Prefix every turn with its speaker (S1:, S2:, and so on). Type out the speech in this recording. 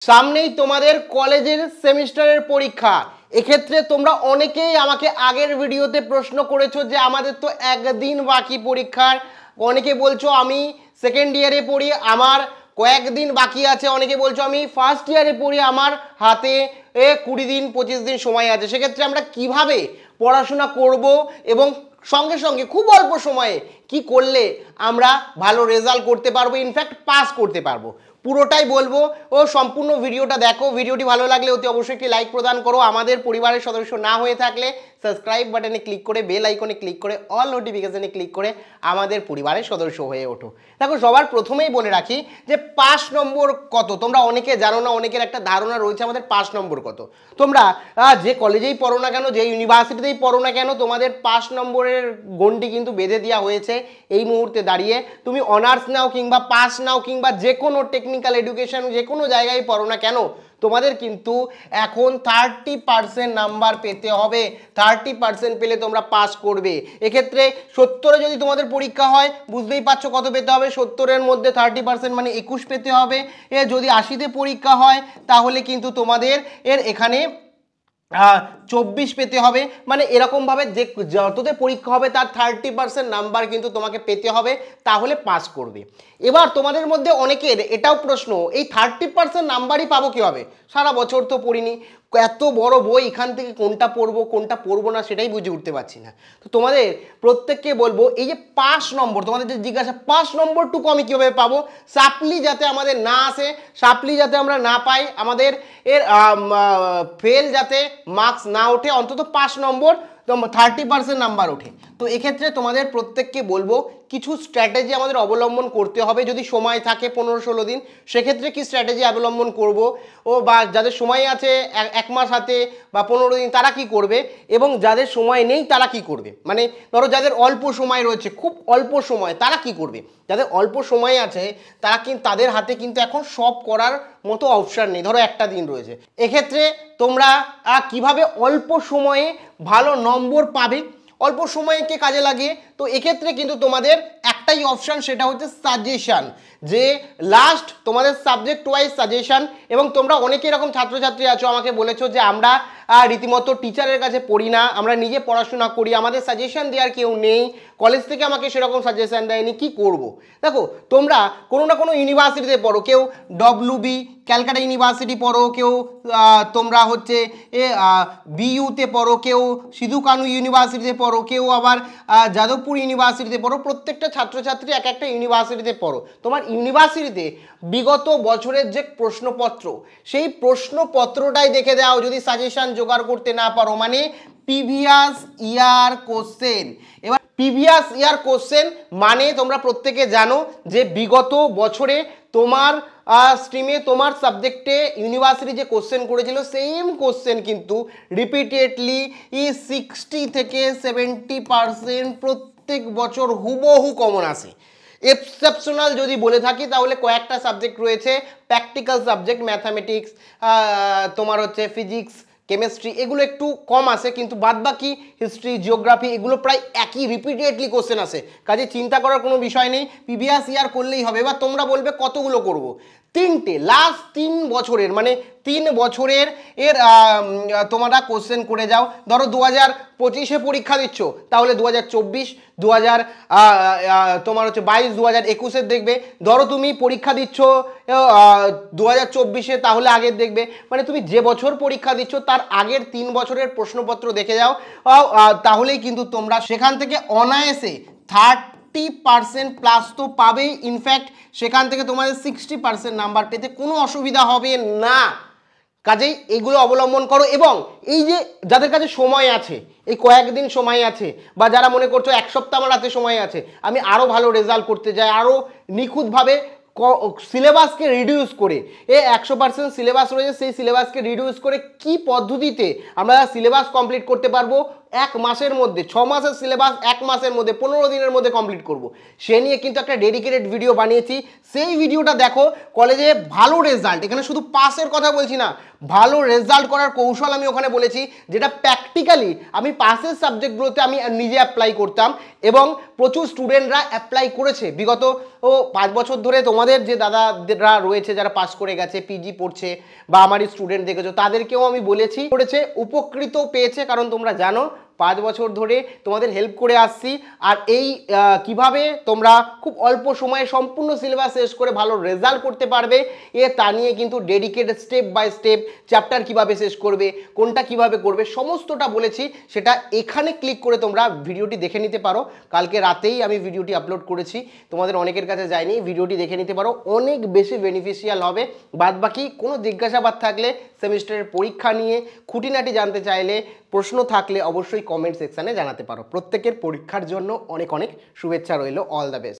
S1: সামনেই তোমাদের কলেজের সেমিস্টারের পরীক্ষা। এক্ষেত্রে তোমরা অনেকেই আমাকে আগের ভিডিওতে প্রশ্ন করেছো যে আমাদের তো একদিন বাকি পরীক্ষার। অনেকে বলছো আমি সেকেন্ড ইয়ারে পড়ি, আমার কয়েকদিন বাকি আছে। অনেকে বলছো আমি ফার্স্ট ইয়ারে পড়ি, আমার হাতে 20 দিন 25 দিন সময় আছে। সেক্ষেত্রে আমরা কিভাবে পড়াশোনা করব এবং সঙ্গে সঙ্গে খুব অল্প সময়ে কি করলে আমরা ভালো রেজাল্ট করতে পারবো, ইনফ্যাক্ট পাস করতে পারবো, পুরোটাই বলবো। ও সম্পূর্ণ ভিডিওটা দেখো। ভিডিওটি ভালো লাগলে অতি অবশ্যই একটি লাইক প্রদান করো। আমাদের পরিবারের সদস্য না হয়ে থাকলে সাবস্ক্রাইব বাটনে ক্লিক করে বেল আইকনে ক্লিক করে অল নোটিফিকেশনে ক্লিক করে আমাদের পরিবারের সদস্য হয়ে ওঠো। দেখো, সবার প্রথমেই বলে রাখি যে 5 নম্বর কত তোমরা অনেকে জানো না। অনেকের একটা ধারণা রয়েছে আমাদের 5 নম্বর কত। তোমরা যে কলেজেই পড়ো না কেন, যে ইউনিভার্সিটিতেই পড়ো না কেন, তোমাদের 5 নম্বরের গন্ডি কিন্তু বেঁধে দেওয়া হয়েছে এই মুহূর্তে দাঁড়িয়ে। তুমি অনার্স নাও কিংবা পাস নাও কিংবা যে কোনো টেকনিক্যাল এডুকেশন যে কোনো জায়গায় পড়ো না কেন, তোমাদের কিন্তু এখন 30% নাম্বার পেতে হবে। 30% পেলে তোমরা পাস করবে। এক্ষেত্রে 70-এ যদি তোমাদের পরীক্ষা হয়, বুঝতেই পারছো কত পেতে হবে। 70-এর মধ্যে 30% মানে 21 পেতে হবে। যদি 80-তে পরীক্ষা হয় তাহলে কিন্তু তোমাদের এখানে 24 পেতে হবে। মানে এরকমভাবে যে যততে পরীক্ষা হবে তার 30% নাম্বার কিন্তু তোমাকে পেতে হবে, তাহলে পাস করবে। এবার তোমাদের মধ্যে অনেকের এটাও প্রশ্ন, এই 30% নাম্বারই পাবো কীভাবে? সারা বছর তো পড়িনি, এত বড় বই, এখান থেকে কোনটা পড়বো কোনটা পড়বো না সেটাই বুঝে উঠতে পারছি না। তো তোমাদের প্রত্যেককে বলবো, এই যে 5 নম্বর তোমাদের যে জিজ্ঞাসা, 5 নম্বরটুকু আমি কীভাবে পাবো? সাপ্লি যাতে আমাদের না আসে, সাপ্লি যাতে আমরা না পাই, আমাদের ফেল যাতে মার্কস না ওঠে, অন্তত 5 নম্বর 30% নাম্বার ওঠে। তো এক্ষেত্রে তোমাদের প্রত্যেককে বলবো কিছু স্ট্র্যাটেজি আমাদের অবলম্বন করতে হবে। যদি সময় থাকে 15-16 দিন, সেক্ষেত্রে কি স্ট্র্যাটেজি অবলম্বন করব, ও বা যাদের সময় আছে 1 মাস হাতে বা 15 দিন, তারা কি করবে, এবং যাদের সময় নেই তারা কি করবে। মানে ধরো যাদের অল্প সময় রয়েছে, খুব অল্প সময়, তারা কি করবে। যাদের অল্প সময় আছে তারা কিন্তু, তাদের হাতে কিন্তু এখন সব করার মতো অপশান নেই। ধরো একটা দিন রয়েছে, এক্ষেত্রে তোমরা কিভাবে অল্প সময়ে ভালো নম্বর পাবে, অল্প সময়কে কাজে লাগিয়ে। তো এক্ষেত্রে কিন্তু তোমাদের একটাই অপশান, সেটা হচ্ছে সাজেশান। যে লাস্ট তোমাদের সাবজেক্ট ওয়াইজ সাজেশান। এবং তোমরা অনেকে এরকম ছাত্রছাত্রী আছো, আমাকে বলেছো যে আমরা রীতিমতো টিচারের কাছে পড়ি না, আমরা নিজে পড়াশোনা করি, আমাদের সাজেশান দেওয়ার কেউ নেই, কলেজ থেকে আমাকে সেরকম সাজেশান দেয়নি, কি করব। দেখো, তোমরা কোনো না কোনো ইউনিভার্সিটিতে পড়ো, কেউ WB ক্যালকাটা ইউনিভার্সিটি পড়ো, কেউ তোমরা হচ্ছে BUতে পড়ো, কেউ সিধু কানু ইউনিভার্সিটিতে পড়ো, কেউ আবার যাদবপুর ইউনিভার্সিটিতে পড়ো। প্রত্যেকটা ছাত্রছাত্রী এক একটা ইউনিভার্সিটিতে পড়ো। তোমার ইউনিভার্সিটিতে বিগত বছরের যে প্রশ্নপত্র, সেই প্রশ্নপত্রটাই দেখে দাও যদি সাজেশান জোগাড় করতে না পারো। মানে প্রিভিয়াস ইয়ার কোশ্চেন। এবার প্রিভিয়াস ইয়ার কোশ্চেন মানে তোমরা প্রত্যেকে জানো যে বিগত বছরে তোমার স্ট্রিমে, তোমার সাবজেক্টে ইউনিভার্সিটি যে কোশ্চেন করেছিল, সেম কোশ্চেন কিন্তু রিপিটেডলি 60 থেকে 70% প্রত্যেক বছর হুবহু কমন আসে। এক্সেপশনাল যদি বলে থাকি তাহলে কয়েকটা সাবজেক্ট রয়েছে, প্র্যাকটিক্যাল সাবজেক্ট, ম্যাথামেটিক্স, তোমার হচ্ছে ফিজিক্স, কেমিস্ট্রি, এগুলো একটু কম আসে, কিন্তু বাদবাকি হিস্ট্রি, জিওগ্রাফি, এগুলো প্রায় একই রিপিটেডলি কোশ্চেন আসে। কাজে চিন্তা করার কোনো বিষয় নেই, প্রিভিয়াস ইয়ার করলেই হবে। এবার তোমরা বলবে কতগুলো করব? 3টে, লাস্ট 3 বছরের, মানে 3 বছরের তোমরা কোশ্চেন করে যাও। ধরো 2025-এ পরীক্ষা দিচ্ছ, তাহলে 2024, তোমার হচ্ছে 22, 2021-এর দেখবে। ধরো তুমি পরীক্ষা দিচ্ছ 2024-এ, তাহলে আগের দেখবে। মানে তুমি যে বছর পরীক্ষা দিচ্ছ তার আগের 3 বছরের প্রশ্নপত্র দেখে যাও, তাহলেই কিন্তু তোমরা সেখান থেকে অনায়াসে 30% প্লাস তো পাবেই। ইনফ্যাক্ট সেখান থেকে তোমাদের 60% নাম্বার পেতে কোনো অসুবিধা হবে না। কাজেই এগুলো অবলম্বন করো। এবং এই যে যাদের কাছে সময় আছে, এই কয়েকদিন সময় আছে, বা যারা মনে করছো 1 সপ্তাহ আমার হাতে সময় আছে, আমি আরও ভালো রেজাল্ট করতে চাই, আরও নিখুঁতভাবে সিলেবাসকে রিডিউস করে, 100% সিলেবাস রয়েছে, সেই সিলেবাসকে রিডিউস করে কি পদ্ধতিতে আমরা সিলেবাস কমপ্লিট করতে পারবো, এক মাসের মধ্যে, 6 মাসের সিলেবাস এক মাসের মধ্যে 15 দিনের মধ্যে কমপ্লিট করব, সে নিয়ে কিন্তু একটা ডেডিকেটেড ভিডিও বানিয়েছি। সেই ভিডিওটা দেখো। কলেজে ভালো রেজাল্ট, এখানে শুধু পাসের কথা বলছি না, ভালো রেজাল্ট করার কৌশল আমি ওখানে বলেছি, যেটা প্র্যাকটিক্যালি আমি পাসের সাবজেক্টগুলোতে আমি নিজে অ্যাপ্লাই করতাম এবং প্রচুর স্টুডেন্টরা অ্যাপ্লাই করেছে। বিগত 5 বছর ধরে তোমাদের যে দাদারা রয়েছে যারা পাস করে গেছে, পিজি পড়ছে বা আমারই স্টুডেন্ট দেখেছো, তাদেরকেও আমি বলেছি, করেছে, উপকৃত পেয়েছে। কারণ তোমরা জানো 5 বছর ধরে তোমাদের হেল্প করে আসছি। আর এই কিভাবে তোমরা খুব অল্প সময়ে সম্পূর্ণ সিলেবাস শেষ করে ভালো রেজাল্ট করতে পারবে, তা নিয়ে কিন্তু dedicated step by step, chapter কিভাবে শেষ করবে, কোনটা কিভাবে করবে, সমস্তটা বলেছি। সেটা এখানে ক্লিক করে তোমরা ভিডিওটি দেখে নিতে পারো। কালকে রাতেই আমি ভিডিওটি আপলোড করেছি, তোমাদের অনেকের কাছে যায়নি, ভিডিওটি দেখে নিতে পারো, অনেক বেশি বেনিফিশিয়াল হবে। বাদবাকি কোনো জিজ্ঞাসাবাদ থাকলে, সেমিস্টারের পরীক্ষা নিয়ে খুঁটিনাটি জানতে চাইলে, প্রশ্ন থাকলে অবশ্যই কমেন্ট সেকশানে জানাতে পারো। প্রত্যেকের পরীক্ষার জন্য অনেক অনেক শুভেচ্ছা রইল। All the best.